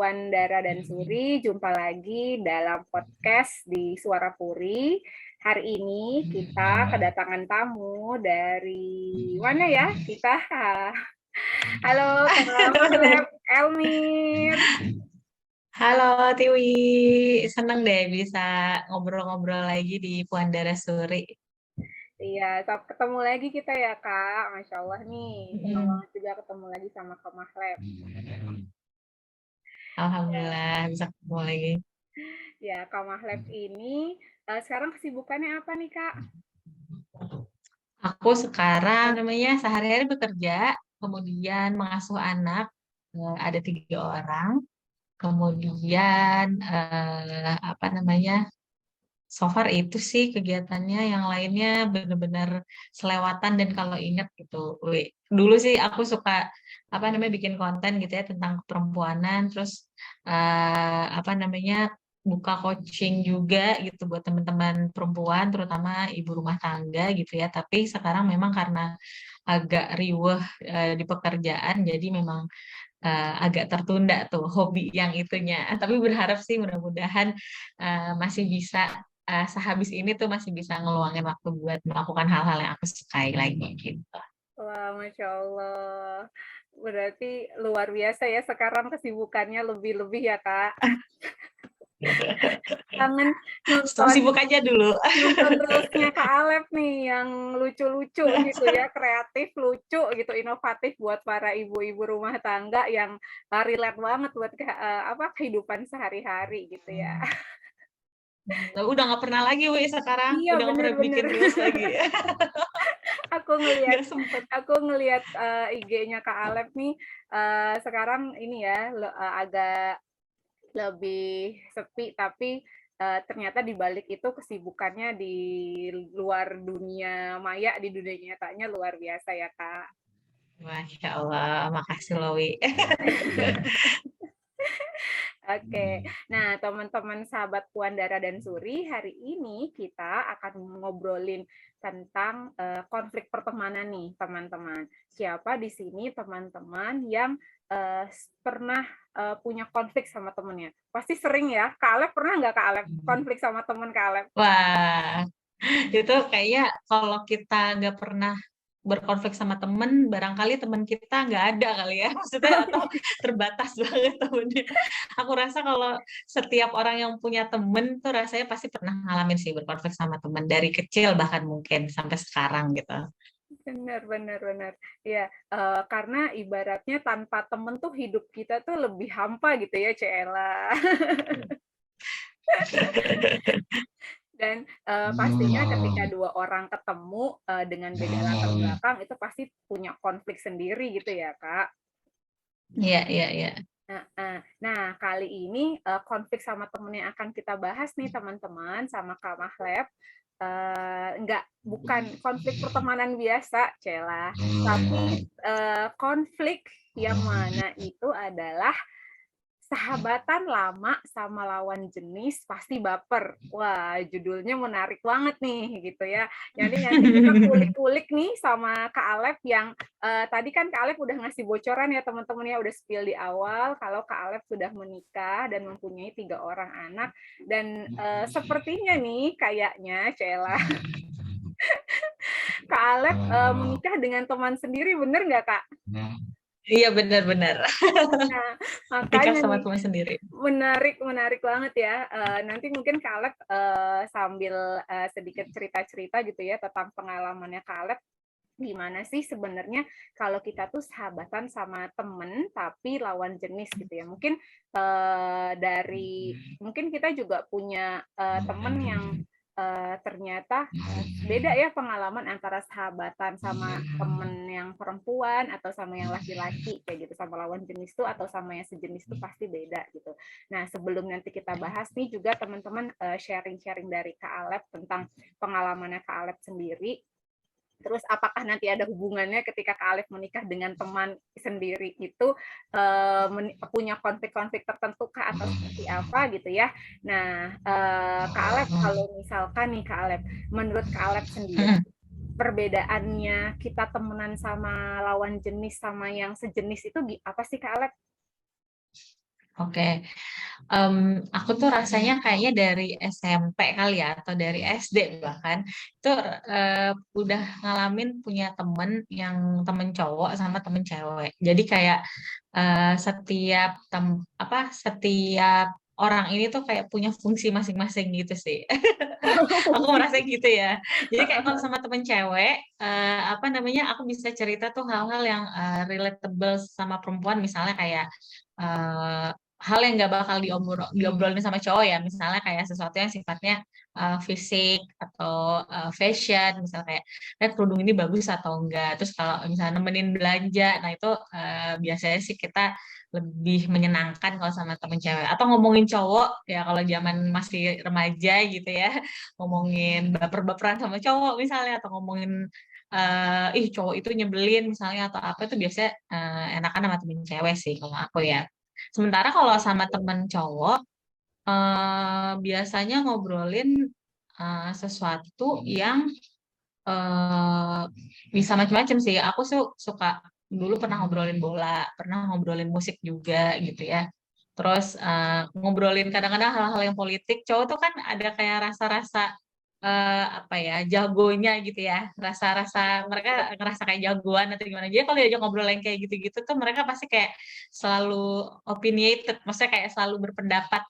Puan Dara dan Suri, jumpa lagi dalam podcast di Suara Puri. Hari ini kita kedatangan tamu dari mana ya? Halo Kak Mahleb Elmir. Halo Tiwi, seneng deh bisa ngobrol-ngobrol lagi di Puan Dara Suri. Iya, ketemu lagi kita ya Kak. Masya Allah nih, senang banget juga ketemu lagi sama Kak Mahleb. Alhamdulillah bisa ketemu lagi. Ya, Kak Mahleb ini sekarang kesibukannya apa nih Kak? Aku sekarang sehari-hari bekerja, kemudian mengasuh anak, ada 3 orang, kemudian so far itu sih kegiatannya, yang lainnya benar-benar selewatan dan kalau ingat gitu. Dulu sih aku suka bikin konten gitu ya tentang perempuanan, terus buka coaching juga gitu buat teman-teman perempuan, terutama ibu rumah tangga gitu ya. Tapi sekarang memang karena agak riweh di pekerjaan, jadi memang agak tertunda tuh hobi yang itunya. Tapi berharap sih mudah-mudahan masih bisa sehabis ini tuh masih bisa ngeluangin waktu buat melakukan hal-hal yang aku sukai lagi gitu. Wah, Masya Allah. Berarti luar biasa ya sekarang kesibukannya lebih-lebih ya, Kak. Kangen Stop nonton sibuk aja dulu. nonton reelsnya Kak Alep nih yang lucu-lucu gitu ya, kreatif, lucu gitu, inovatif buat para ibu-ibu rumah tangga yang relate banget buat kehidupan sehari-hari gitu ya. Udah nggak pernah lagi, sekarang Iya, udah nggak pernah bener-bener. bikin reels lagi. Aku ngelihat Nggak sempet. IG-nya Kak Alep nih sekarang ini ya agak lebih sepi, tapi ternyata di balik itu kesibukannya di luar dunia maya, di dunia nyatanya luar biasa ya Kak. Masya Allah, makasih loh, Wi. Oke, nah teman-teman sahabat Puan Dara dan Suri, hari ini kita akan ngobrolin tentang konflik pertemanan nih teman-teman. Siapa di sini teman-teman yang pernah punya konflik sama temennya? Pasti sering ya. Kak Alep pernah nggak Kak Alep konflik sama temen Kak Alep? Wah, itu kayaknya kalau kita nggak pernah berkonflik sama temen, barangkali temen kita nggak ada kali ya, maksudnya atau terbatas banget temennya. Aku rasa kalau setiap orang yang punya temen tuh rasanya pasti pernah ngalamin sih berkonflik sama temen dari kecil bahkan mungkin sampai sekarang gitu. Benar, benar, benar. Ya, karena ibaratnya tanpa temen tuh hidup kita tuh lebih hampa gitu ya, Cela. Dan pastinya ketika dua orang ketemu dengan beda latar belakang itu pasti punya konflik sendiri gitu ya, Kak. Iya, iya, iya. Nah, kali ini konflik sama temen yang akan kita bahas nih teman-teman sama Kak Mahleb. Bukan konflik pertemanan biasa, Cela, tapi konflik yang mana itu adalah sahabatan lama sama lawan jenis pasti baper. Wah, judulnya menarik banget nih gitu ya. Jadi nanti kita kulik-kulik nih sama Kak Alep yang tadi kan Kak Alep udah ngasih bocoran ya teman-teman ya, udah spill di awal kalau Kak Alep sudah menikah dan mempunyai 3 orang anak dan sepertinya nih kayaknya Cela Kak Alep menikah dengan teman sendiri, bener nggak Kak? Iya, benar-benar. Nah, Nikah makanya sama nih teman sendiri. menarik banget ya. Nanti mungkin Kak Alep sambil sedikit cerita-cerita gitu ya tentang pengalamannya Kak Alep, gimana sih sebenarnya kalau kita tuh sahabatan sama temen tapi lawan jenis gitu ya. Mungkin mungkin kita juga punya temen yang ternyata beda ya pengalaman antara sahabatan sama temen yang perempuan atau sama yang laki-laki kayak gitu, sama lawan jenis tuh atau sama yang sejenis tuh pasti beda gitu. Nah, sebelum nanti kita bahas nih juga teman-teman sharing-sharing dari Kak Alep tentang pengalamannya Kak Alep sendiri. Terus apakah nanti ada hubungannya ketika Kak Alef menikah dengan teman sendiri itu punya konflik-konflik tertentu kah atau seperti apa gitu ya. Nah, Kak Alef kalau misalkan nih Kak Alef, menurut Kak Alef sendiri perbedaannya kita temenan sama lawan jenis sama yang sejenis itu apa sih Kak Alef? Oke. Aku tuh rasanya kayaknya dari SMP kali ya, atau dari SD bahkan, itu udah ngalamin punya temen yang temen cowok sama temen cewek. Jadi kayak setiap orang ini tuh kayak punya fungsi masing-masing gitu sih. Aku Fungsi. merasa gitu ya. Jadi kayak kalau sama temen cewek, apa namanya, aku bisa cerita tuh hal-hal yang relatable sama perempuan, misalnya kayak eh, hal yang nggak bakal diobrolin sama cowok ya, misalnya kayak sesuatu yang sifatnya fisik atau fashion, misalnya kayak kerudung ini bagus atau enggak. Terus kalau misalnya nemenin belanja, nah itu biasanya sih kita lebih menyenangkan kalau sama temen cewek. Atau ngomongin cowok ya kalau zaman masih remaja gitu ya, ngomongin baper-baperan sama cowok misalnya, atau ngomongin ih cowok itu nyebelin misalnya atau apa, itu biasanya enakan sama temen cewek sih kalau aku ya. Sementara kalau sama temen cowok biasanya ngobrolin sesuatu yang eh bisa macam-macam sih. Aku suka dulu pernah ngobrolin bola, pernah ngobrolin musik juga gitu ya. Terus ngobrolin kadang-kadang hal-hal yang politik. Cowok tuh kan ada kayak rasa-rasa apa ya, jagonya gitu ya. Rasa-rasa mereka ngerasa kayak jagoan atau gimana. Jadi kalau diajak ngobrol yang kayak gitu-gitu tuh mereka pasti kayak selalu opinionated, maksudnya kayak selalu berpendapat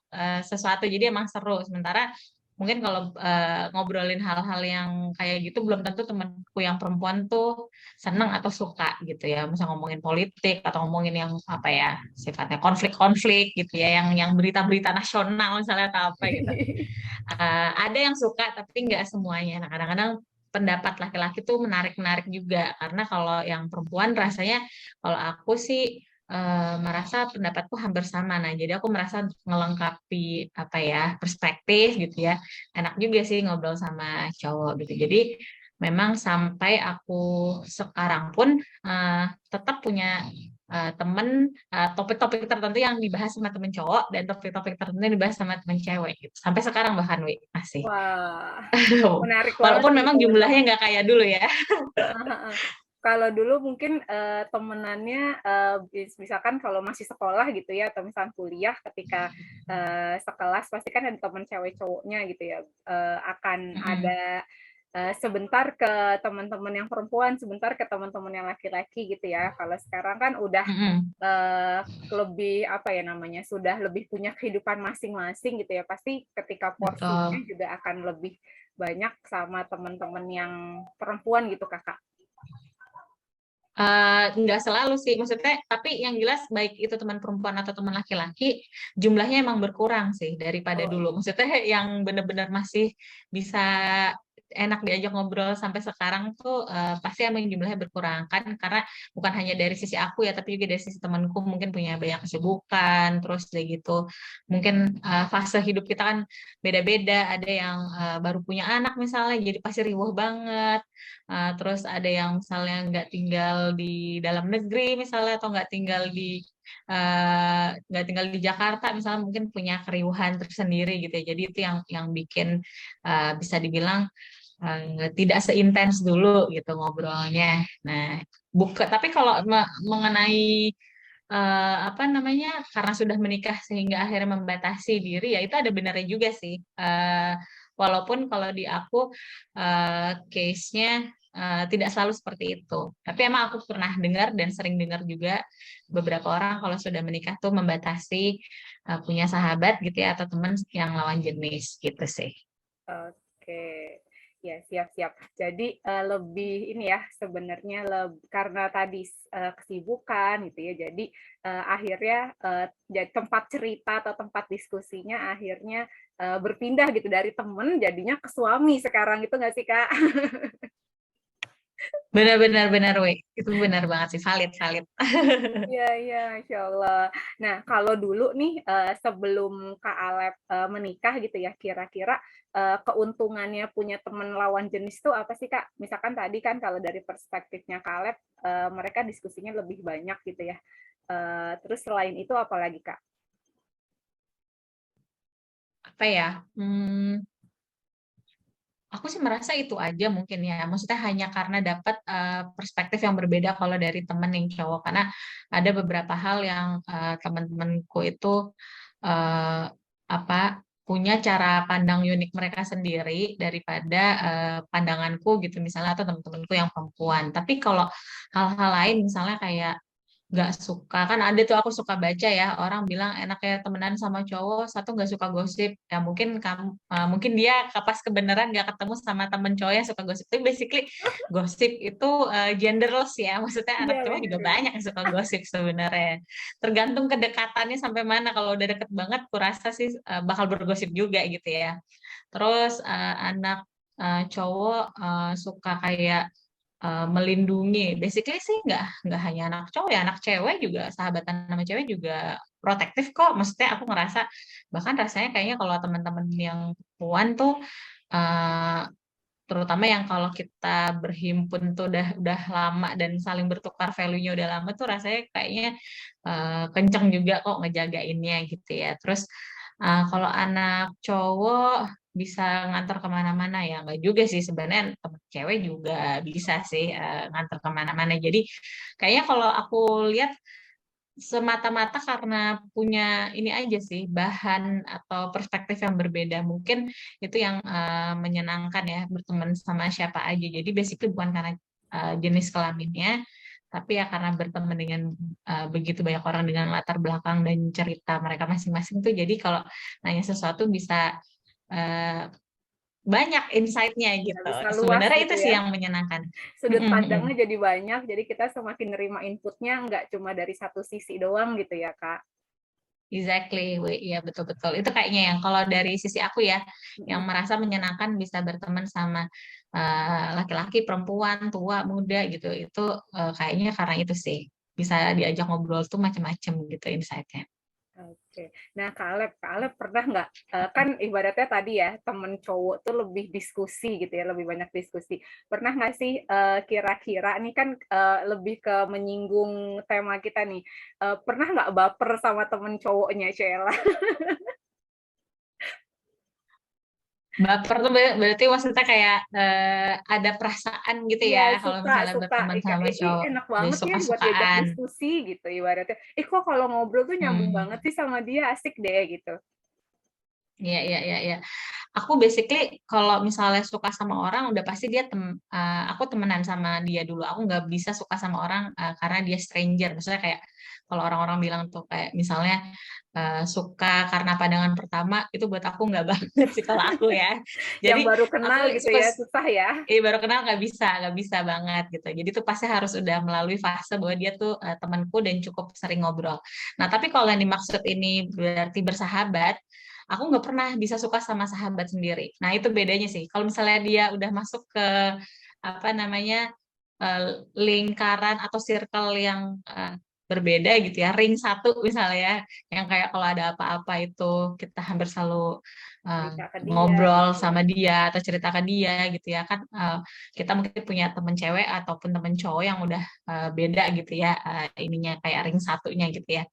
sesuatu. Jadi emang seru. Sementara mungkin kalau ngobrolin hal-hal yang kayak gitu belum tentu temanku yang perempuan tuh seneng atau suka gitu ya. Misal ngomongin politik atau ngomongin yang apa ya, sifatnya konflik-konflik gitu ya, yang berita-berita nasional misalnya atau apa gitu. Ada yang suka tapi nggak semuanya. Nah, kadang-kadang pendapat laki-laki tuh menarik-menarik juga karena kalau yang perempuan rasanya, kalau aku sih merasa pendapatku hampir sama. Nah, jadi aku merasa untuk ngelengkapi apa ya, perspektif gitu ya. Enak juga sih ngobrol sama cowok gitu. Jadi memang sampai aku sekarang pun eh, tetap punya temen, topik-topik tertentu yang dibahas sama temen cowok dan topik-topik tertentu yang dibahas sama temen cewek gitu. Sampai sekarang bahkan Wi masih. Wah, menarik banget Walaupun sih memang jumlahnya teman-teman. nggak kayak dulu ya. Kalau dulu mungkin temenannya misalkan kalau masih sekolah gitu ya, atau misalkan kuliah ketika sekelas pasti kan ada teman cewek cowoknya gitu ya, akan Mm-mm. ada sebentar ke teman-teman yang perempuan, sebentar ke teman-teman yang laki-laki gitu ya. Kalau sekarang kan udah Mm-mm. lebih apa ya namanya, sudah lebih punya kehidupan masing-masing gitu ya. Pasti ketika porsinya Betul. juga akan lebih banyak sama teman-teman yang perempuan gitu kakak. Nggak selalu sih, maksudnya, tapi yang jelas baik itu teman perempuan atau teman laki-laki, jumlahnya emang berkurang sih daripada Oh, dulu. Maksudnya yang benar-benar masih bisa enak diajak ngobrol sampai sekarang tuh pasti emang jumlahnya berkurang kan, karena bukan hanya dari sisi aku ya, tapi juga dari sisi temanku mungkin punya banyak kesibukan, terus kayak gitu. Mungkin fase hidup kita kan beda-beda, ada yang baru punya anak misalnya, jadi pasti riuh banget. Terus ada yang misalnya nggak tinggal di dalam negeri misalnya, atau nggak tinggal di Jakarta misalnya, mungkin punya keriuhan tersendiri gitu ya. Jadi itu yang bikin bisa dibilang tidak seintens dulu gitu ngobrolnya. Nah, tapi kalau mengenai apa namanya, karena sudah menikah sehingga akhirnya membatasi diri, ya itu ada benarnya juga sih. Walaupun kalau di aku case-nya tidak selalu seperti itu. Tapi emang aku pernah dengar dan sering dengar juga beberapa orang kalau sudah menikah tuh membatasi punya sahabat gitu ya, atau teman yang lawan jenis gitu sih. oke. Ya, siap-siap. Jadi lebih ini ya sebenarnya karena tadi kesibukan gitu ya. Jadi akhirnya jadi tempat cerita atau tempat diskusinya akhirnya berpindah gitu dari temen jadinya ke suami sekarang itu nggak sih Kak? Benar-benar benar, we. Itu benar banget sih, valid valid. Iya, iya, Insya Allah. Nah, kalau dulu nih, sebelum Kak Alep menikah gitu ya, kira-kira keuntungannya punya teman lawan jenis itu apa sih, Kak? Misalkan tadi kan kalau dari perspektifnya Kak Alep, mereka diskusinya lebih banyak gitu ya. Terus selain itu apa lagi, Kak? Apa ya? Aku sih merasa itu aja mungkin ya. Maksudnya hanya karena dapat perspektif yang berbeda kalau dari temen yang cowok. Karena ada beberapa hal yang teman-temanku itu eh, apa punya cara pandang unik mereka sendiri daripada pandanganku gitu misalnya atau teman-temanku yang perempuan. Tapi kalau hal-hal lain misalnya kayak nggak suka kan ada tuh aku suka baca ya orang bilang enak ya temenan sama cowok satu nggak suka gosip ya mungkin kamu mungkin dia pas kebenaran nggak ketemu sama temen cowok yang suka gosip tapi basically gosip itu genderless ya maksudnya anak Iya cowok juga benar. banyak yang suka gosip sebenarnya tergantung kedekatannya sampai mana kalau udah deket banget kurasa sih bakal bergosip juga gitu ya terus anak cowok suka kayak melindungi. Basically sih nggak hanya anak cowok ya, anak cewek juga sahabatan sama cewek juga protektif kok. Maksudnya aku ngerasa bahkan rasanya kayaknya kalau teman-teman yang puan tuh eh, terutama yang kalau kita berhimpun tuh udah lama dan saling bertukar value-nya udah lama tuh rasanya kayaknya kenceng juga kok ngejagainnya gitu ya. Terus kalau anak cowok bisa ngantar kemana-mana ya nggak juga sih sebenarnya temen cewek juga bisa sih ngantar kemana-mana. Jadi kayaknya kalau aku lihat semata-mata karena punya ini aja sih bahan atau perspektif yang berbeda mungkin itu yang menyenangkan ya berteman sama siapa aja jadi basically bukan karena jenis kelaminnya tapi ya karena berteman dengan begitu banyak orang dengan latar belakang dan cerita mereka masing-masing tuh jadi kalau nanya sesuatu bisa eh, banyak insight-nya Ya, gitu bisa luas sebenarnya itu gitu sih ya. yang menyenangkan. Sudut Mm-mm, mm-mm. pandangnya jadi banyak, jadi kita semakin nerima inputnya nggak cuma dari satu sisi doang gitu ya, Kak. Exactly, iya betul-betul. Itu kayaknya yang kalau dari sisi aku ya, yang merasa menyenangkan bisa berteman sama laki-laki, perempuan, tua, muda gitu. Itu kayaknya karena itu sih bisa diajak ngobrol tuh macam-macam gitu insight-nya. Oke. Nah, Kak Alep pernah nggak, kan ibaratnya tadi ya, temen cowok tuh lebih diskusi gitu ya, lebih banyak diskusi. Pernah nggak sih kira-kira, ini kan lebih ke menyinggung tema kita nih, pernah nggak baper sama temen cowoknya, Sheila? Baper tuh berarti maksudnya kayak ada perasaan gitu Iya, ya kalau suka misalnya suka. berteman Kayak, sama ih, cowok, enak udah banget ya buat diajak suka-sukaan. diskusi gitu ibaratnya. Kok kalau ngobrol tuh nyambung Hmm. banget sih sama dia, asik deh gitu. Iya, iya, iya, iya. Aku basically kalau misalnya suka sama orang udah pasti dia aku temenan sama dia dulu aku nggak bisa suka sama orang karena dia stranger maksudnya kayak kalau orang-orang bilang tuh kayak misalnya suka karena pandangan pertama itu buat aku nggak banget sih kalau aku ya jadi Yang baru aku kenal gitu suka ya, susah ya. baru kenal nggak bisa banget gitu jadi tuh pasti harus udah melalui fase bahwa dia tuh temanku dan cukup sering ngobrol nah tapi kalau yang dimaksud ini berarti bersahabat aku nggak pernah bisa suka sama sahabat sendiri. Nah, itu bedanya sih. Kalau misalnya dia udah masuk ke apa namanya lingkaran atau circle yang berbeda gitu ya, ring satu misalnya, ya, yang kayak kalau ada apa-apa itu kita hampir selalu eh, Cerita ke dia ngobrol gitu ya. sama dia atau cerita ke dia gitu ya kan kita mungkin punya temen cewek ataupun temen cowok yang udah beda gitu ya ininya kayak ring satunya gitu ya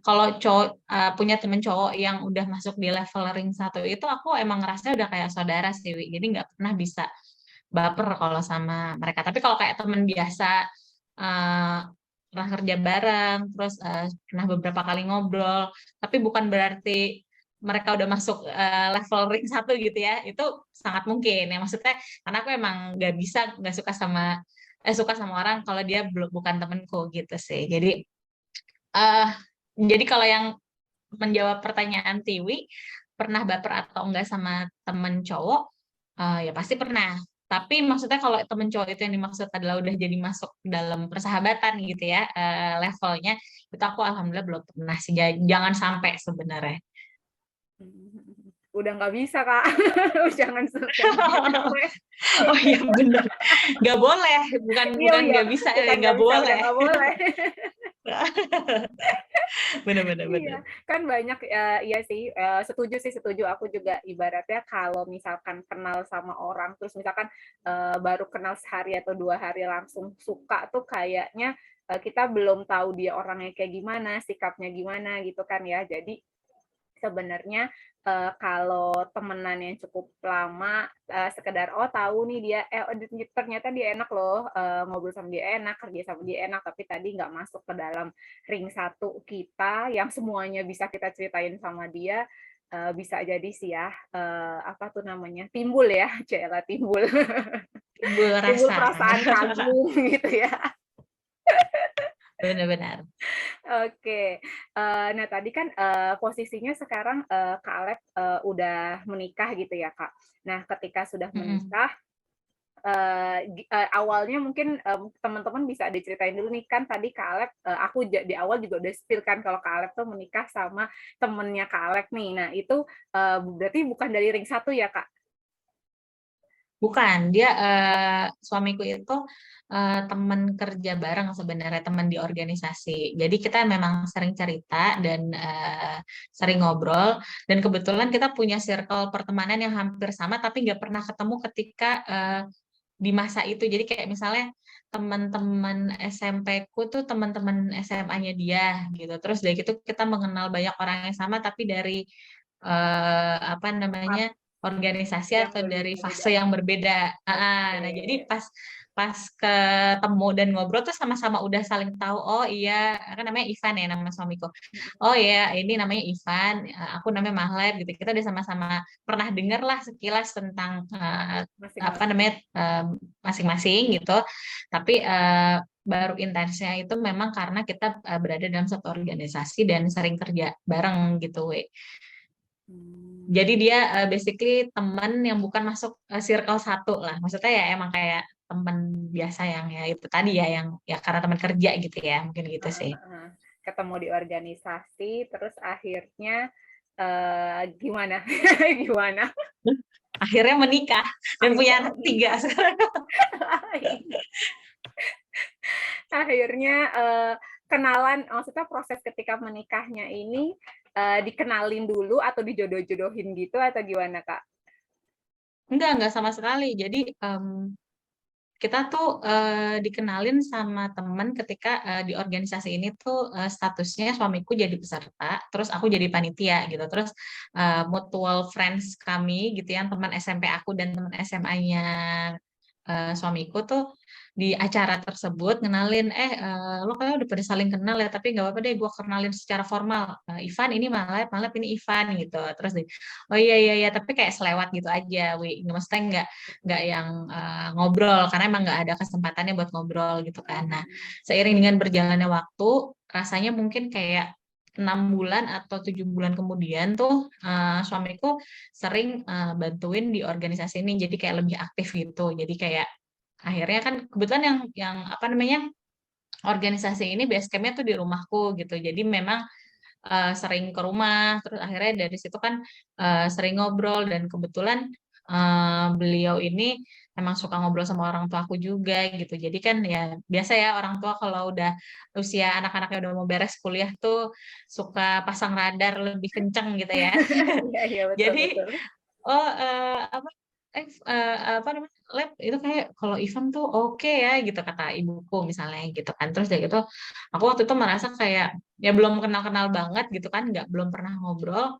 kalau cowok punya temen cowok yang udah masuk di level ring satu itu aku emang ngerasa udah kayak saudara sih Wi. Jadi nggak pernah bisa baper kalau sama mereka tapi kalau kayak temen biasa eh, pernah kerja bareng terus pernah beberapa kali ngobrol tapi bukan berarti mereka udah masuk level ring satu gitu ya itu sangat mungkin ya maksudnya karena aku emang nggak bisa nggak suka sama orang kalau dia bukan temenku gitu sih eh jadi kalau yang menjawab pertanyaan Tiwi, pernah baper atau enggak sama temen cowok? Ya pasti pernah. Tapi maksudnya kalau temen cowok itu yang dimaksud adalah udah jadi masuk dalam persahabatan gitu ya levelnya, itu aku alhamdulillah belum pernah sih. Jangan sampai sebenarnya. Udah nggak bisa, Kak. Jangan sampai. Oh iya bener, nggak boleh, bukan Iya, bukan iya. nggak bisa, Bukan nggak nggak bisa, udah boleh. nggak boleh. Bener-bener Iya, bener. kan banyak iya sih, setuju sih, setuju. Aku juga ibaratnya kalau misalkan kenal sama orang, terus misalkan baru kenal sehari atau 2 hari langsung suka tuh kayaknya kita belum tahu dia orangnya kayak gimana, sikapnya gimana gitu kan ya. Jadi sebenarnya kalau temenan yang cukup lama, sekedar tahu nih dia ternyata dia enak loh, ngobrol sama dia enak, kerja sama dia enak, tapi tadi nggak masuk ke dalam ring satu kita yang semuanya bisa kita ceritain sama dia, bisa jadi sih ya, apa tuh namanya, timbul ya, ciela timbul. Timbul Timbul rasa. perasaan kagum gitu ya. Benar-benar. Oke, nah tadi kan, posisinya sekarang, Kak Alep, udah menikah gitu ya, Kak. Nah ketika sudah menikah, awalnya mungkin, teman-teman bisa diceritain dulu nih, kan tadi Kak Alep, aku di awal juga udah spill kan kalau Kak Alep tuh menikah sama temennya Kak Alep nih. Nah itu, berarti bukan dari ring satu ya, Kak? Bukan, dia suamiku itu teman kerja bareng sebenarnya, teman di organisasi. Jadi kita memang sering cerita dan sering ngobrol. Dan kebetulan kita punya circle pertemanan yang hampir sama, tapi nggak pernah ketemu ketika di masa itu. Jadi kayak misalnya teman-teman SMP ku tuh teman-teman SMA-nya dia gitu. Terus dari itu kita mengenal banyak orang yang sama, tapi dari apa namanya, organisasi Yang atau dari berbeda. fase yang berbeda. Nah, jadi Oke. pas pas ketemu dan ngobrol tuh sama-sama udah saling tahu. Oh iya, kan namanya Ivan ya nama suamiku. Oh iya, ini namanya Ivan, aku namanya Mahleb gitu. Kita udah sama-sama pernah dengar lah sekilas tentang apa Masing-masing. namanya masing-masing gitu. Tapi baru intensnya itu memang karena kita berada dalam satu organisasi dan sering kerja bareng gitu, we. Hmm. Jadi dia basically teman yang bukan masuk circle satu lah. Maksudnya ya emang kayak teman biasa yang ya itu tadi ya yang ya karena teman kerja gitu ya, mungkin gitu Heeh, sih. heeh. Ketemu di organisasi, terus akhirnya gimana? Gimana? Akhirnya menikah dan punya Akhirnya anak tiga menikah. sekarang. Akhirnya kenalan, maksudnya proses ketika menikahnya ini dikenalin dulu atau dijodoh-jodohin gitu atau gimana, Kak? Enggak sama sekali. Jadi kita tuh dikenalin sama teman ketika di organisasi ini tuh statusnya suamiku jadi peserta, terus aku jadi panitia gitu. Terus mutual friends kami gitu ya, teman SMP aku dan teman SMA-nya suamiku tuh di acara tersebut ngenalin lo kayak udah pada saling kenal ya tapi nggak apa-apa deh gue kenalin secara formal. Ivan ini Malep, Malep ini Ivan gitu. Terus oh iya iya iya tapi kayak selewat gitu aja, maksudnya nggak yang ngobrol karena emang nggak ada kesempatannya buat ngobrol gitu kan. Nah, seiring dengan berjalannya waktu, rasanya mungkin kayak 6 bulan atau 7 bulan kemudian tuh suamiku sering bantuin di organisasi ini jadi kayak lebih aktif gitu. Jadi kayak akhirnya kan kebetulan yang apa namanya organisasi ini base campnya tuh di rumahku gitu. Jadi memang sering ke rumah, terus akhirnya dari situ kan sering ngobrol dan kebetulan beliau ini emang suka ngobrol sama orang tua aku juga gitu. Jadi kan ya biasa ya orang tua kalau udah usia anak-anaknya udah mau beres kuliah tuh suka pasang radar lebih kenceng gitu ya. Iya, iya, betul, Jadi betul. oh apa apa namanya lab itu kayak kalau event tuh oke ya gitu kata ibuku misalnya gitu kan terus dari itu aku waktu itu merasa kayak ya belum kenal-kenal banget gitu kan nggak belum pernah ngobrol.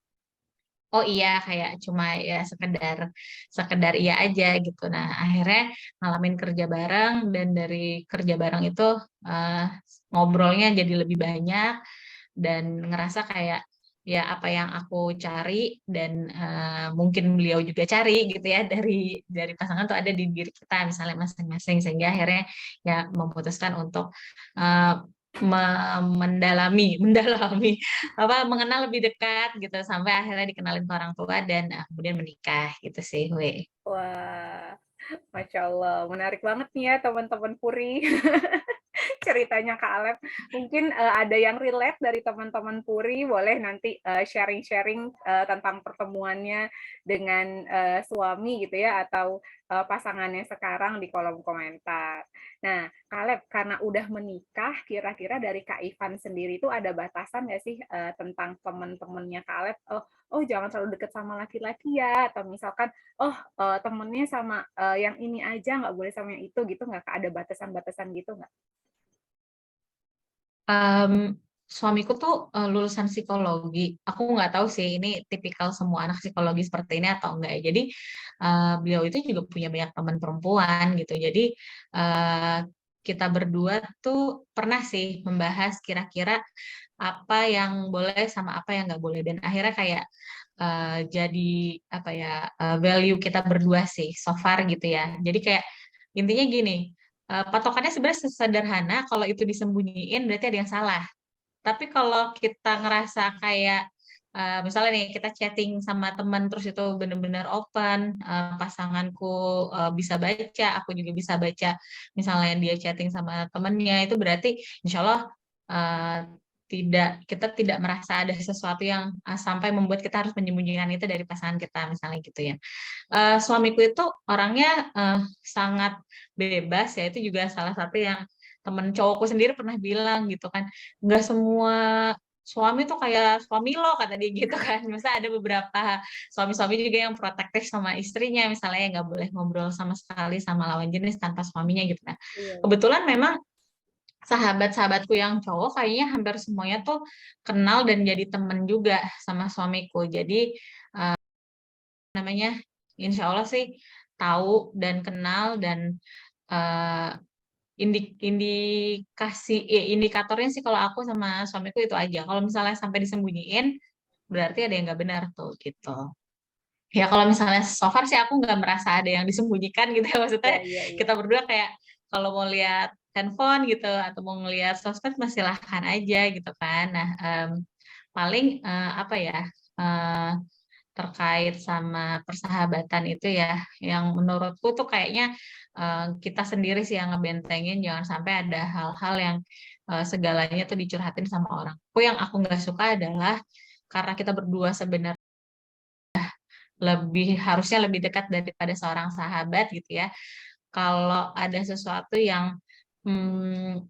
Oh iya kayak cuma ya sekedar sekedar iya aja gitu. Nah akhirnya ngalamin kerja bareng dan dari kerja bareng itu eh, ngobrolnya jadi lebih banyak dan ngerasa kayak ya apa yang aku cari dan mungkin beliau juga cari gitu ya dari pasangan tuh ada di diri kita misalnya masing-masing sehingga akhirnya ya memutuskan untuk eh, mendalami apa mengenal lebih dekat gitu sampai akhirnya dikenalin ke orang tua dan kemudian menikah gitu sih, we. Wah, Masya Allah, menarik banget nih ya teman-teman Puri. Ceritanya Kak Alep. Mungkin ada yang relate dari teman-teman Puri, boleh nanti sharing-sharing tentang pertemuannya dengan suami gitu ya, atau pasangannya sekarang di kolom komentar. Nah, Kak Alep, karena udah menikah, kira-kira dari Kak Ivan sendiri itu ada batasan nggak sih tentang teman-temannya Kak Alep? Oh, jangan terlalu deket sama laki-laki ya, atau misalkan, oh temennya sama yang ini aja, nggak boleh sama yang itu gitu nggak Kak? Ada batasan-batasan gitu nggak? Em, suamiku tuh lulusan psikologi. Aku nggak tahu sih ini tipikal semua anak psikologi seperti ini atau enggak ya. Jadi beliau itu juga punya banyak teman perempuan gitu. Jadi eh, kita berdua tuh pernah sih membahas kira-kira apa yang boleh sama apa yang nggak boleh. Dan akhirnya kayak jadi apa ya, value kita berdua sih so far gitu ya. Jadi kayak intinya gini, patokannya sebenarnya sederhana. Kalau itu disembunyiin berarti ada yang salah. Tapi kalau kita ngerasa kayak misalnya nih kita chatting sama teman terus itu benar-benar open, pasanganku bisa baca, aku juga bisa baca. Misalnya dia chatting sama temennya itu berarti insya Allah eh, kita tidak merasa ada sesuatu yang sampai membuat kita harus menyembunyikan itu dari pasangan kita misalnya gitu ya. Suamiku itu orangnya sangat bebas ya, itu juga salah satu yang temen cowokku sendiri pernah bilang gitu kan, nggak semua suami tuh kayak suami lo kata dia gitu kan. Misalnya ada beberapa suami-suami juga yang protektif sama istrinya, misalnya yang nggak boleh ngobrol sama sekali sama lawan jenis tanpa suaminya gitu kan. Iya. Kebetulan memang sahabat-sahabatku yang cowok kayaknya hampir semuanya tuh kenal dan jadi temen juga sama suamiku. Jadi namanya insya Allah sih tahu dan kenal dan eh, indikatornya sih kalau aku sama suamiku itu aja. Kalau misalnya sampai disembunyiin, berarti ada yang nggak benar tuh gitu. Ya kalau misalnya so far sih aku nggak merasa ada yang disembunyikan gitu ya. Maksudnya Iya, iya, iya. kita berdua kayak kalau mau lihat handphone gitu atau mau ngelihat sosmed masih silahkan aja gitu kan. Nah, paling apa ya, eh, terkait sama persahabatan itu ya, yang menurutku tuh kayaknya kita sendiri sih yang ngebentengin, jangan sampai ada hal-hal yang segalanya tuh dicurhatin sama orang. Yang aku nggak suka adalah karena kita berdua sebenarnya harusnya lebih dekat daripada seorang sahabat gitu ya. Kalau ada sesuatu yang hmm,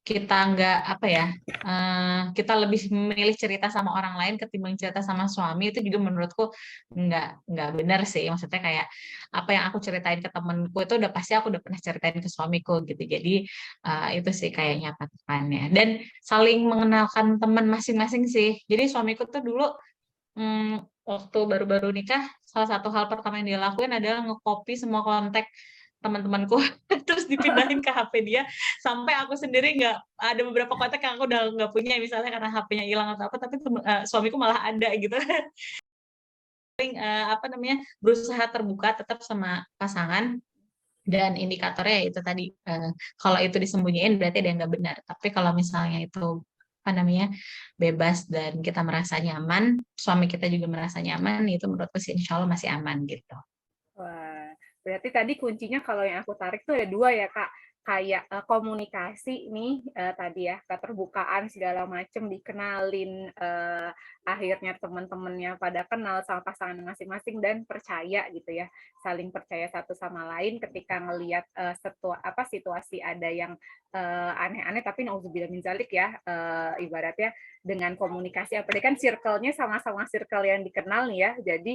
kita nggak apa ya, kita lebih memilih cerita sama orang lain ketimbang cerita sama suami, itu juga menurutku nggak benar sih. Maksudnya kayak apa yang aku ceritain ke temenku itu udah pasti aku udah pernah ceritain ke suamiku gitu. Jadi itu sih kayaknya patokannya, dan saling mengenalkan teman masing-masing sih. Jadi suamiku tuh dulu waktu baru-baru nikah, salah satu hal pertama yang dia lakuin adalah ngekopi semua kontak teman-temanku terus dipindahin ke HP dia, sampai aku sendiri nggak ada beberapa kontak yang aku udah nggak punya misalnya karena HP-nya hilang atau apa, tapi suamiku malah ada gitu. Apa namanya, berusaha terbuka tetap sama pasangan, dan indikatornya ya itu tadi, kalau itu disembunyiin berarti ada yang nggak benar. Tapi kalau misalnya itu apa namanya, bebas dan kita merasa nyaman, suami kita juga merasa nyaman, itu menurutku sih insya Allah masih aman gitu. Wah, berarti tadi kuncinya kalau yang aku tarik tuh ada dua ya, Kak. Kayak komunikasi nih tadi ya, keterbukaan segala macam dikenalin, akhirnya teman-temannya pada kenal sama pasangan masing-masing dan percaya gitu ya, saling percaya satu sama lain ketika ngelihat situasi ada yang aneh-aneh, tapi nauzubillah min zalik ya, ibaratnya dengan komunikasi, apalagi kan circle-nya sama-sama circle yang dikenal nih ya, jadi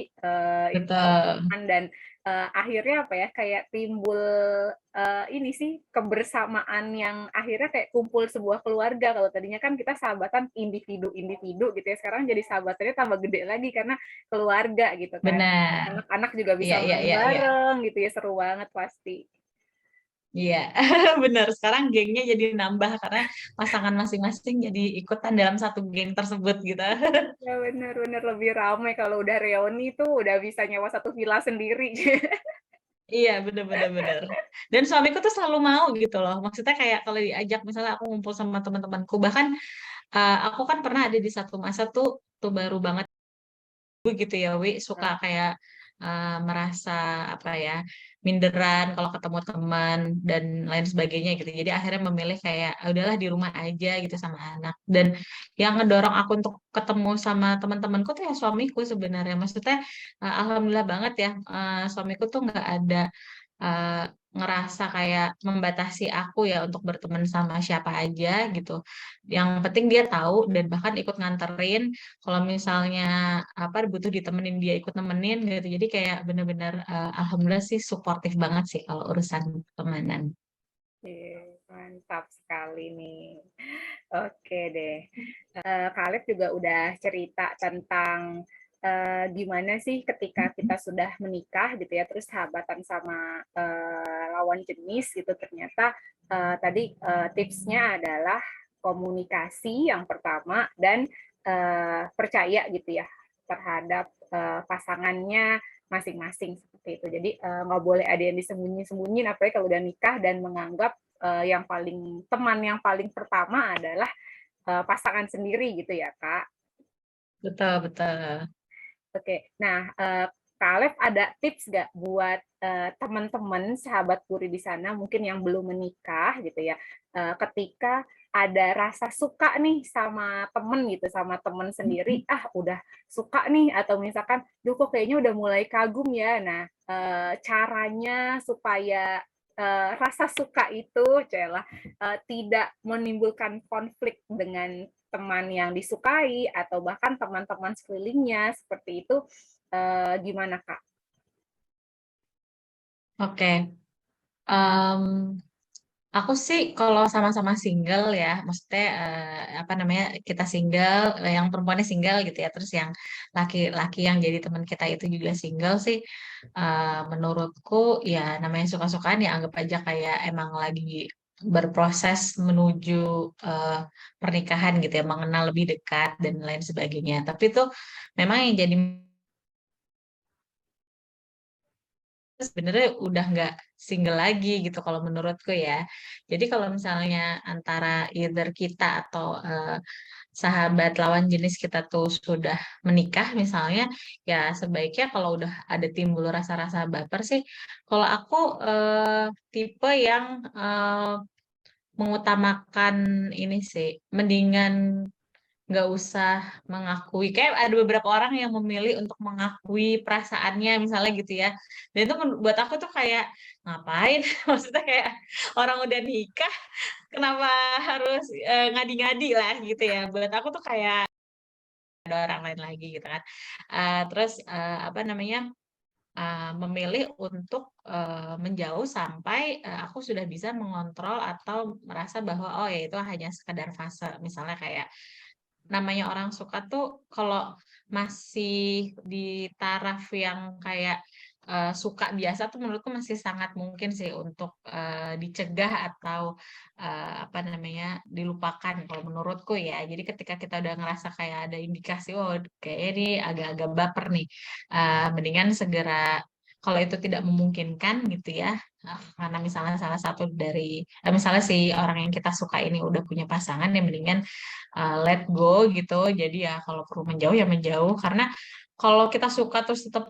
itu Betul. aman. Dan akhirnya apa ya, kayak timbul ini sih kebersamaan yang akhirnya kayak kumpul sebuah keluarga. Kalau tadinya kan kita sahabatan individu-individu gitu ya, sekarang jadi sahabatannya tambah gede lagi karena keluarga gitu kan. Benar. Anak-anak juga Iya, bisa iya, main iya, iya. bareng gitu ya, seru banget pasti. Iya, benar. Sekarang gengnya jadi nambah karena pasangan masing-masing jadi ikutan dalam satu geng tersebut gitu. Ya benar-benar lebih ramai kalau udah reuni tuh udah bisa nyewa satu villa sendiri. Iya, bener-bener bener. Dan suamiku tuh selalu mau gitu loh. Maksudnya kayak kalau diajak misalnya aku ngumpul sama teman-temanku, bahkan aku kan pernah ada di satu masa tuh baru banget gitu ya, Wi, suka kayak merasa apa ya, minderan kalau ketemu teman dan lain sebagainya gitu. Jadi akhirnya memilih kayak "Ah, udahlah di rumah aja gitu sama anak." Dan yang ngedorong aku untuk ketemu sama teman-temanku tuh ya suamiku sebenarnya. Maksudnya alhamdulillah banget ya, suamiku tuh nggak ada eh, ngerasa kayak membatasi aku ya untuk berteman sama siapa aja gitu. Yang penting dia tahu dan bahkan ikut nganterin kalau misalnya apa butuh ditemenin dia ikut nemenin gitu. Jadi kayak bener-bener alhamdulillah sih suportif banget sih kalau urusan pertemanan. Oke. Mantap sekali nih. Oke deh. Kak Alif juga udah cerita tentang gimana sih ketika kita sudah menikah gitu ya, terus sahabatan sama lawan jenis gitu, ternyata tadi tipsnya adalah komunikasi yang pertama dan percaya gitu ya terhadap pasangannya masing-masing seperti itu. Jadi nggak boleh ada yang disembunyi-sembunyiin, apalagi kalau udah nikah dan menganggap yang paling teman yang paling pertama adalah pasangan sendiri gitu ya Kak. Betul, betul. Oke, nah Kak Alef ada tips nggak buat teman-teman sahabat Puri di sana mungkin yang belum menikah gitu ya, ketika ada rasa suka nih sama temen gitu, sama temen sendiri, udah suka nih atau misalkan, duh kok kayaknya udah mulai kagum ya. Nah, caranya supaya rasa suka itu tidak menimbulkan konflik dengan teman yang disukai atau bahkan teman-teman sekelilingnya seperti itu, gimana Kak? Oke. Em, aku sih kalau sama-sama single ya, maksudnya apa namanya, kita single, yang perempuannya single gitu ya, terus yang laki-laki yang jadi teman kita itu juga single sih, menurutku ya namanya suka-sukaan ya anggap aja kayak emang lagi berproses menuju eh, pernikahan gitu ya, mengenal lebih dekat dan lain sebagainya. Tapi itu memang yang jadi sebenarnya udah nggak single lagi gitu kalau menurutku ya. Jadi kalau misalnya antara either kita atau sahabat lawan jenis kita tuh sudah menikah misalnya, ya sebaiknya kalau udah ada timbul rasa-rasa baper sih, kalau aku tipe yang mengutamakan ini sih, mendingan nggak usah mengakui. Kayak ada beberapa orang yang memilih untuk mengakui perasaannya misalnya gitu ya, dan itu buat aku tuh kayak ngapain. Maksudnya kayak orang udah nikah kenapa harus ngadi-ngadi lah gitu ya, buat aku tuh kayak ada orang lain lagi gitu kan. Terus apa namanya, memilih untuk menjauh sampai aku sudah bisa mengontrol atau merasa bahwa oh ya itu hanya sekedar fase, misalnya kayak namanya orang suka tuh kalau masih di taraf yang kayak suka biasa tuh menurutku masih sangat mungkin sih untuk dicegah atau apa namanya, dilupakan kalau menurutku ya. Jadi ketika kita udah ngerasa kayak ada indikasi oh kayaknya ini agak-agak baper nih, mendingan segera, kalau itu tidak memungkinkan gitu ya, karena misalnya salah satu dari misalnya si orang yang kita suka ini udah punya pasangan, ya mendingan let go gitu. Jadi ya kalau perlu menjauh ya menjauh, karena kalau kita suka terus tetap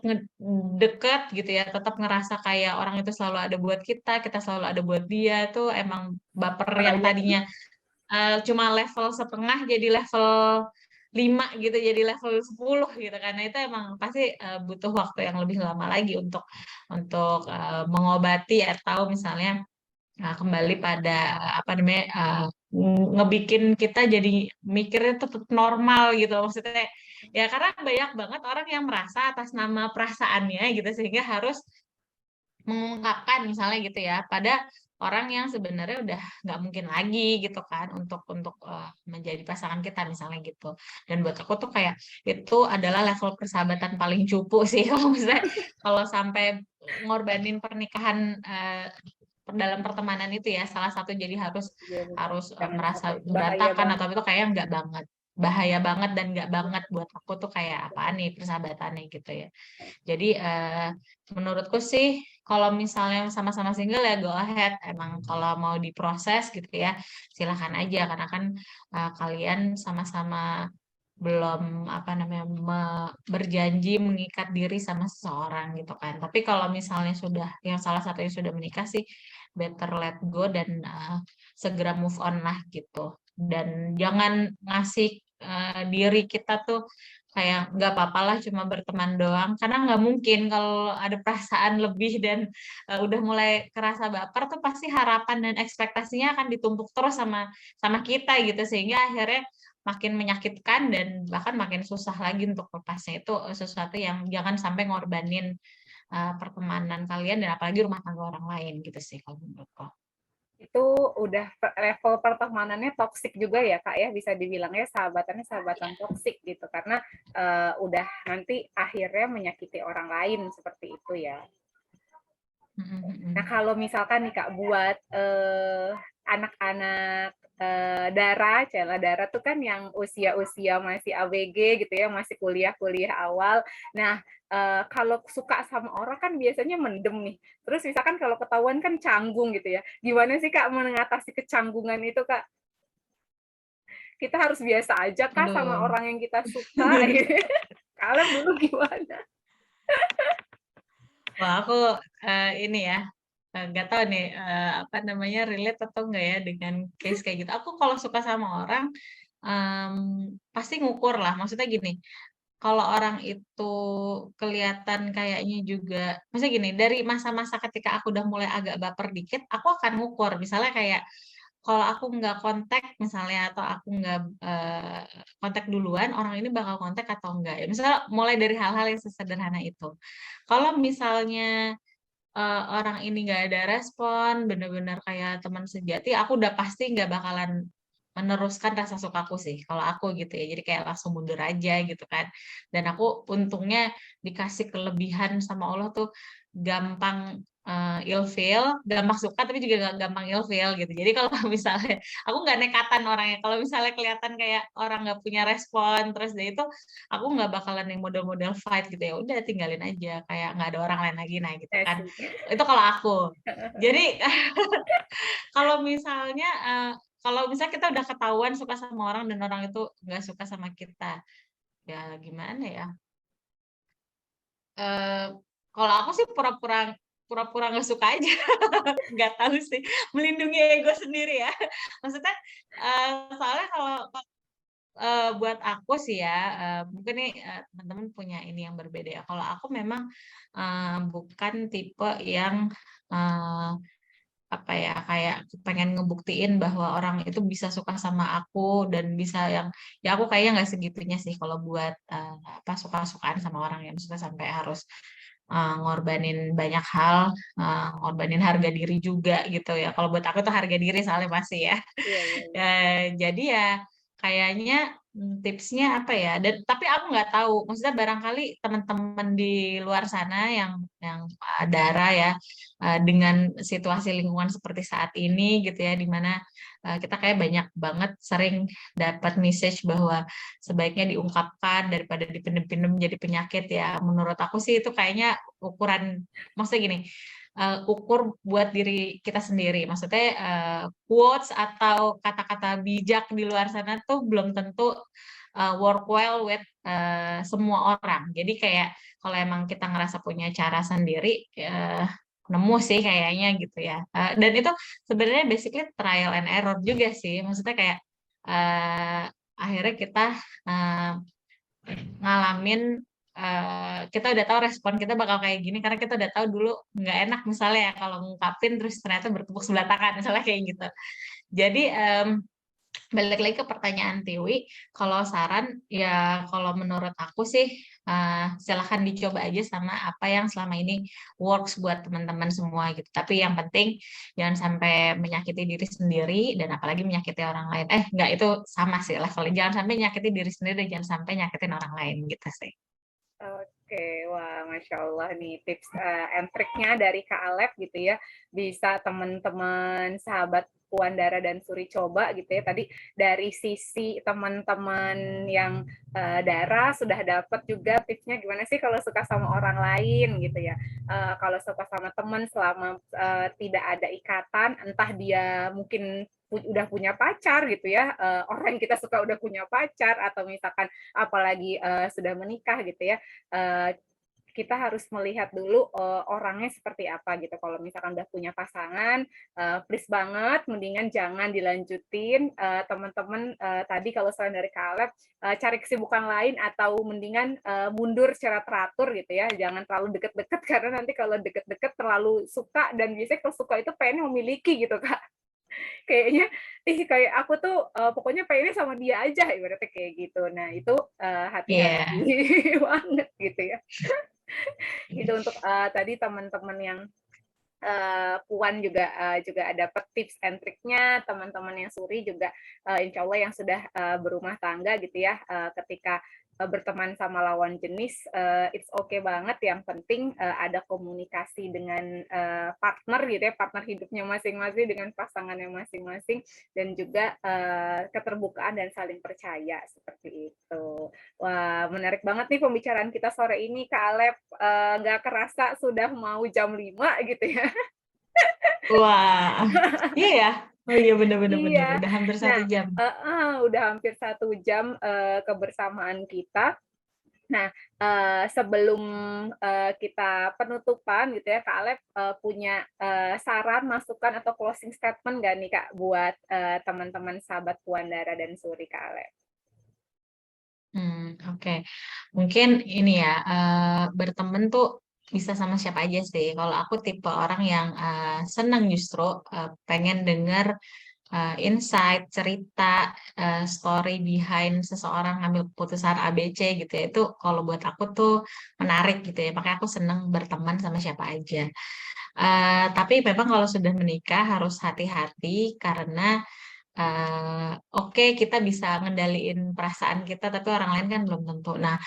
deket gitu ya, tetap ngerasa kayak orang itu selalu ada buat kita selalu ada buat dia, tuh emang baper yang Bahaya. tadinya cuma level setengah jadi level 5 gitu, jadi level 10 gitu, karena itu emang pasti butuh waktu yang lebih lama lagi untuk mengobati atau misalnya kembali pada apa namanya, ngebikin kita jadi mikirnya tuh tetap normal gitu maksudnya, ya karena banyak banget orang yang merasa atas nama perasaannya gitu sehingga harus mengungkapkan misalnya gitu ya pada orang yang sebenarnya udah nggak mungkin lagi gitu kan untuk menjadi pasangan kita misalnya gitu. Dan buat aku tuh kayak itu adalah level persahabatan paling cupu sih kalau misalnya kalau sampai ngorbanin pernikahan dalam pertemanan itu ya, salah satu jadi harus Iya, harus jangan merasa sampai bahaya berantakan atau banget. itu kayak nggak banget, bahaya banget dan nggak banget buat aku tuh kayak apaan nih persahabatannya gitu ya. Jadi menurutku sih kalau misalnya sama-sama single ya go ahead, emang kalau mau diproses gitu ya silakan aja, karena kan kalian sama-sama belum apa namanya berjanji mengikat diri sama seseorang gitu kan. Tapi kalau misalnya sudah yang salah satunya sudah menikah sih better let go dan segera move on lah gitu. Dan jangan ngasih diri kita tuh kayak nggak apa-apa lah cuma berteman doang, karena nggak mungkin kalau ada perasaan lebih dan udah mulai kerasa baper tuh pasti harapan dan ekspektasinya akan ditumpuk terus sama sama kita gitu, sehingga akhirnya makin menyakitkan dan bahkan makin susah lagi untuk lepasnya. Itu sesuatu yang jangan sampai ngorbanin pertemanan kalian dan apalagi rumah tangga orang lain gitu sih kalau menurutku. itu udah level pertemanannya toksik juga ya Kak ya, bisa dibilangnya sahabatan toksik gitu, karena udah nanti akhirnya menyakiti orang lain seperti itu ya. Nah kalau misalkan nih Kak buat anak-anak Dara tuh kan yang usia-usia masih ABG gitu ya, masih kuliah-kuliah awal. Nah, kalau suka sama orang kan biasanya mendem nih. Terus misalkan kalau ketahuan kan canggung gitu ya. Gimana sih Kak mengatasi kecanggungan itu Kak? Kita harus biasa aja Kak sama Aduh. orang yang kita suka. Kalian dulu gimana? Wah, aku ini ya, nggak tahu nih apa namanya relate atau enggak ya dengan case kayak gitu. Aku kalau suka sama orang pasti ngukur lah. Maksudnya gini, kalau orang itu kelihatan kayaknya juga, maksudnya gini, dari masa-masa ketika aku udah mulai agak baper dikit, aku akan ngukur. Misalnya kayak kalau aku nggak kontak misalnya atau aku nggak kontak duluan, orang ini bakal kontak atau enggak ya. Misalnya mulai dari hal-hal yang sesederhana itu. Kalau misalnya orang ini nggak ada respon, bener-bener kayak teman sejati, aku udah pasti nggak bakalan meneruskan rasa sukaku sih, kalau aku gitu ya. Jadi kayak langsung mundur aja gitu kan. Dan aku untungnya dikasih kelebihan sama Allah tuh gampang ilfeel, gampang suka tapi juga gampang ilfeel gitu. Jadi kalau misalnya aku nggak nekatan orangnya, kalau misalnya kelihatan kayak orang nggak punya respon, terus dari itu aku nggak bakalan yang model-model fight gitu ya. Udah tinggalin aja, kayak nggak ada orang lain lagi, nah gitu kan. Asik. Itu kalau aku. Jadi kalau misalnya kalau misalnya kita udah ketahuan suka sama orang dan orang itu nggak suka sama kita, ya gimana ya? Eh, Kalau aku sih pura-pura nggak suka aja, nggak tahu sih, melindungi ego sendiri ya. Maksudnya soalnya kalau buat aku sih ya, mungkin nih teman-teman punya ini yang berbeda ya. Kalau aku memang bukan tipe yang eh, apa ya kayak pengen ngebuktiin bahwa orang itu bisa suka sama aku dan bisa yang ya aku kayaknya nggak segitunya sih kalau buat apa suka-sukaan sama orang yang suka sampai harus ngorbanin banyak hal, ngorbanin harga diri juga gitu ya. Kalau buat aku tuh harga diri soalnya masih ya. Iya, iya, iya. Jadi ya kayaknya tipsnya apa ya? Dan tapi aku nggak tahu. Maksudnya barangkali teman-teman di luar sana yang Dara ya dengan situasi lingkungan seperti saat ini gitu ya, di mana kita kayak banyak banget sering dapat message bahwa sebaiknya diungkapkan daripada dipendem-pendem jadi penyakit ya. Menurut aku sih itu kayaknya ukuran, maksudnya gini, ukur buat diri kita sendiri. Maksudnya quotes atau kata-kata bijak di luar sana tuh belum tentu work well with semua orang. Jadi kayak kalau emang kita ngerasa punya cara sendiri, nemu sih kayaknya gitu ya. Dan itu sebenarnya basically trial and error juga sih. Maksudnya kayak akhirnya kita uh, ngalamin kita udah tahu respon kita bakal kayak gini karena kita udah tahu dulu nggak enak misalnya ya kalau ngungkapin terus ternyata bertepuk sebelah tangan misalnya kayak gitu. Jadi balik lagi ke pertanyaan Tiwi, kalau saran ya kalau menurut aku sih silahkan dicoba aja sama apa yang selama ini works buat teman-teman semua gitu. Tapi yang penting jangan sampai menyakiti diri sendiri dan apalagi menyakiti orang lain. Enggak, itu sama sih levelnya. Jangan sampai menyakiti diri sendiri dan jangan sampai nyakitin orang lain gitu sih. Oke, wah, Masya Allah nih tips and triknya dari Kak Alep gitu ya. Bisa teman-teman sahabat Puan Dara dan Suri coba gitu ya. Tadi dari sisi teman-teman yang Dara sudah dapat juga tipsnya gimana sih kalau suka sama orang lain gitu ya. Kalau suka sama teman selama tidak ada ikatan, entah dia mungkin udah punya pacar gitu ya, orang yang kita suka udah punya pacar atau misalkan apalagi sudah menikah gitu ya, kita harus melihat dulu orangnya seperti apa gitu. Kalau misalkan udah punya pasangan, please banget, mendingan jangan dilanjutin. Teman-teman tadi kalau selain dari Kaleb, cari kesibukan lain atau mendingan mundur secara teratur gitu ya. Jangan terlalu deket-deket karena nanti kalau deket-deket terlalu suka dan biasanya kalau suka itu pengen memiliki gitu Kak. Kayaknya kayak aku tuh pokoknya pengennya sama dia aja ibaratnya kayak gitu. Nah, itu hati-hati banget gitu ya. Itu untuk tadi teman-teman yang Puan juga ada tips and triknya, teman-teman yang suri juga insya Allah yang sudah berumah tangga gitu ya, ketika berteman sama lawan jenis, it's okay banget. Yang penting ada komunikasi dengan partner gitu ya, partner hidupnya masing-masing dengan pasangannya masing-masing, dan juga keterbukaan dan saling percaya seperti itu. Wah, menarik banget nih pembicaraan kita sore ini, Kak Alep. Nggak kerasa sudah mau jam 5 gitu ya. Wah, iya ya. Oh iya benar-benar benar. Iya. Udah hampir Nah, 1 jam. udah hampir 1 jam kebersamaan kita. Nah, sebelum kita penutupan gitu ya, Kak Alep punya saran, masukan, atau closing statement nggak nih, Kak, buat teman-teman sahabat Puan Dara dan Suri, Kak Alep? Oke. Mungkin ini ya, berteman tuh bisa sama siapa aja sih. Kalau aku tipe orang yang senang justru pengen denger insight, cerita, story behind seseorang ngambil keputusan ABC gitu ya. Itu kalau buat aku tuh menarik gitu ya. Makanya aku seneng berteman sama siapa aja. Tapi memang kalau sudah menikah harus hati-hati karena oke, kita bisa ngendaliin perasaan kita, tapi orang lain kan belum tentu. Nah,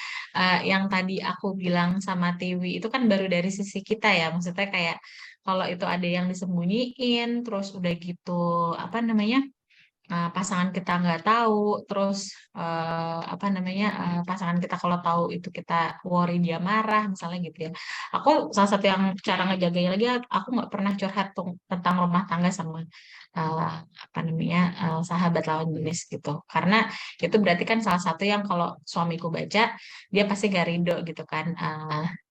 yang tadi aku bilang sama Tiwi itu kan baru dari sisi kita ya, maksudnya kayak kalau itu ada yang disembunyiin, terus udah gitu, apa namanya, pasangan kita nggak tahu, terus apa namanya, pasangan kita kalau tahu itu kita worry dia marah, misalnya gitu ya. Aku salah satu yang cara ngejaganya lagi, aku nggak pernah curhat tentang rumah tangga sama apa namanya, sahabat lawan jenis gitu. Karena itu berarti kan salah satu yang kalau suamiku baca, dia pasti gak ridho gitu kan,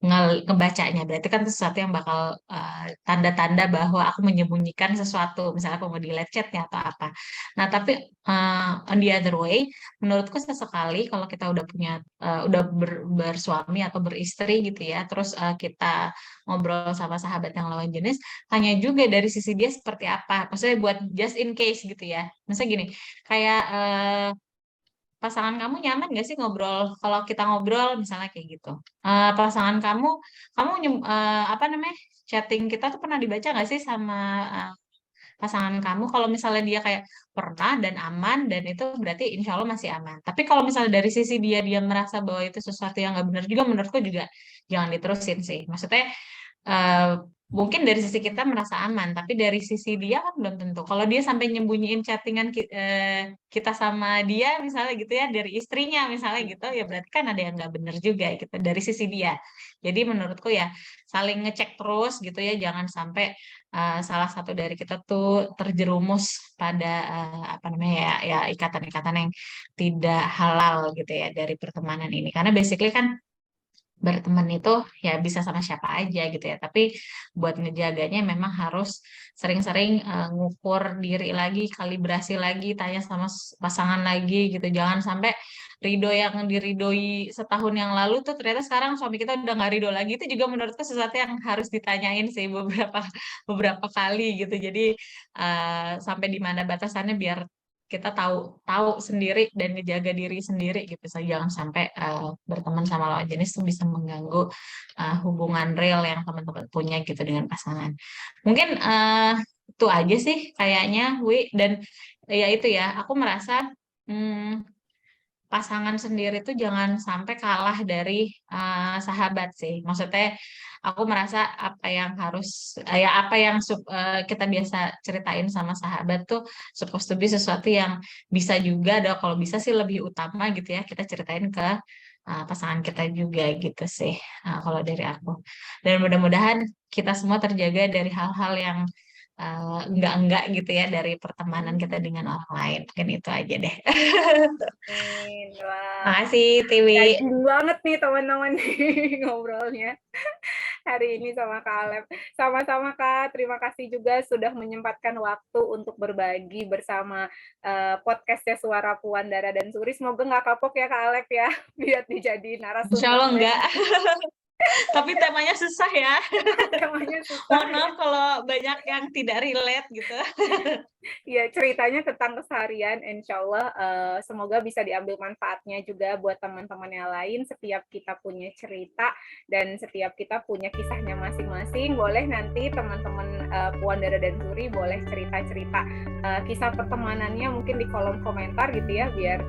ngebacanya. Berarti kan itu sesuatu yang bakal tanda-tanda bahwa aku menyembunyikan sesuatu, misalnya aku mau delete chatnya atau apa. Nah, tapi on the other way, menurutku sesekali kalau kita udah punya, udah bersuami atau beristri gitu ya, terus kita ngobrol sama sahabat yang lawan jenis, tanya juga dari sisi dia seperti apa. Maksudnya buat just in case gitu ya. Misalnya gini, kayak pasangan kamu nyaman gak sih ngobrol? Kalau kita ngobrol misalnya kayak gitu. Pasangan kamu apa namanya, chatting kita tuh pernah dibaca gak sih sama eh, pasangan kamu? Kalau misalnya dia kayak pernah dan aman dan itu berarti insya Allah masih aman. Tapi kalau misalnya dari sisi dia merasa bahwa itu sesuatu yang nggak benar juga, menurutku juga jangan diterusin sih. Maksudnya eh, mungkin dari sisi kita merasa aman, tapi dari sisi dia kan belum tentu. Kalau dia sampai nyembunyiin chattingan kita sama dia, misalnya gitu ya, dari istrinya misalnya gitu, ya berarti kan ada yang nggak benar juga gitu dari sisi dia. Jadi menurutku ya saling ngecek terus gitu ya, jangan sampai salah satu dari kita tuh terjerumus pada apa namanya ya, ya ikatan-ikatan yang tidak halal gitu ya dari pertemanan ini. Karena basically kan berteman itu ya bisa sama siapa aja gitu ya. Tapi buat ngejaganya memang harus sering-sering ngukur diri lagi, kalibrasi lagi, tanya sama pasangan lagi gitu. Jangan sampai ridho yang diridoi setahun yang lalu tuh ternyata sekarang suami kita udah nggak ridho lagi. Itu juga menurutku sesuatu yang harus ditanyain sih beberapa beberapa kali gitu. Jadi sampai di mana batasannya biar kita tahu tahu sendiri dan ngejaga diri sendiri gitu. So, jangan sampai berteman sama lawan jenis itu bisa mengganggu hubungan real yang teman-teman punya gitu dengan pasangan. Mungkin itu aja sih kayaknya, Wi. Dan ya itu ya, aku merasa hmm, pasangan sendiri tuh jangan sampai kalah dari sahabat sih. Maksudnya aku merasa apa yang harus ya apa yang kita biasa ceritain sama sahabat tuh supposed to be sesuatu yang bisa juga ada, kalau bisa sih lebih utama gitu ya kita ceritain ke pasangan kita juga gitu sih, kalau dari aku. Dan mudah-mudahan kita semua terjaga dari hal-hal yang enggak-enggak gitu ya dari pertemanan kita dengan orang lain. Mungkin itu aja deh. Amin. Wah, Makasih, Tiwi. daging banget nih teman-teman ngobrolnya hari ini sama Kak Alep. Sama-sama Kak, terima kasih juga sudah menyempatkan waktu untuk berbagi bersama podcastnya Suara Puan Dara dan Suri. Semoga nggak kapok ya Kak Alep ya, biar dijadiin Insya narasumber Allah enggak. lagi. Tapi temanya susah ya. Temanya susah Mohon ya. maaf kalau banyak yang tidak relate gitu. Ya, ceritanya tentang keseharian, insya Allah semoga bisa diambil manfaatnya juga buat teman-teman yang lain. Setiap kita punya cerita dan setiap kita punya kisahnya masing-masing. Boleh nanti teman-teman Puan Dara dan Suri boleh cerita-cerita kisah pertemanannya mungkin di kolom komentar gitu ya, biar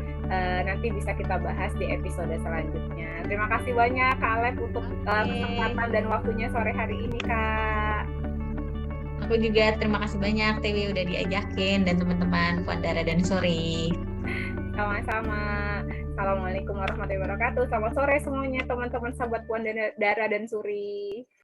nanti bisa kita bahas di episode selanjutnya. Terima kasih banyak Kak Alep untuk kesempatan dan waktunya sore hari ini, Kak. Aku juga terima kasih banyak Tewi udah diajakin dan teman-teman Puan Dara dan Suri. Sama-sama. Assalamualaikum warahmatullahi wabarakatuh. Selamat sore semuanya teman-teman sahabat Puan Dara dan Suri.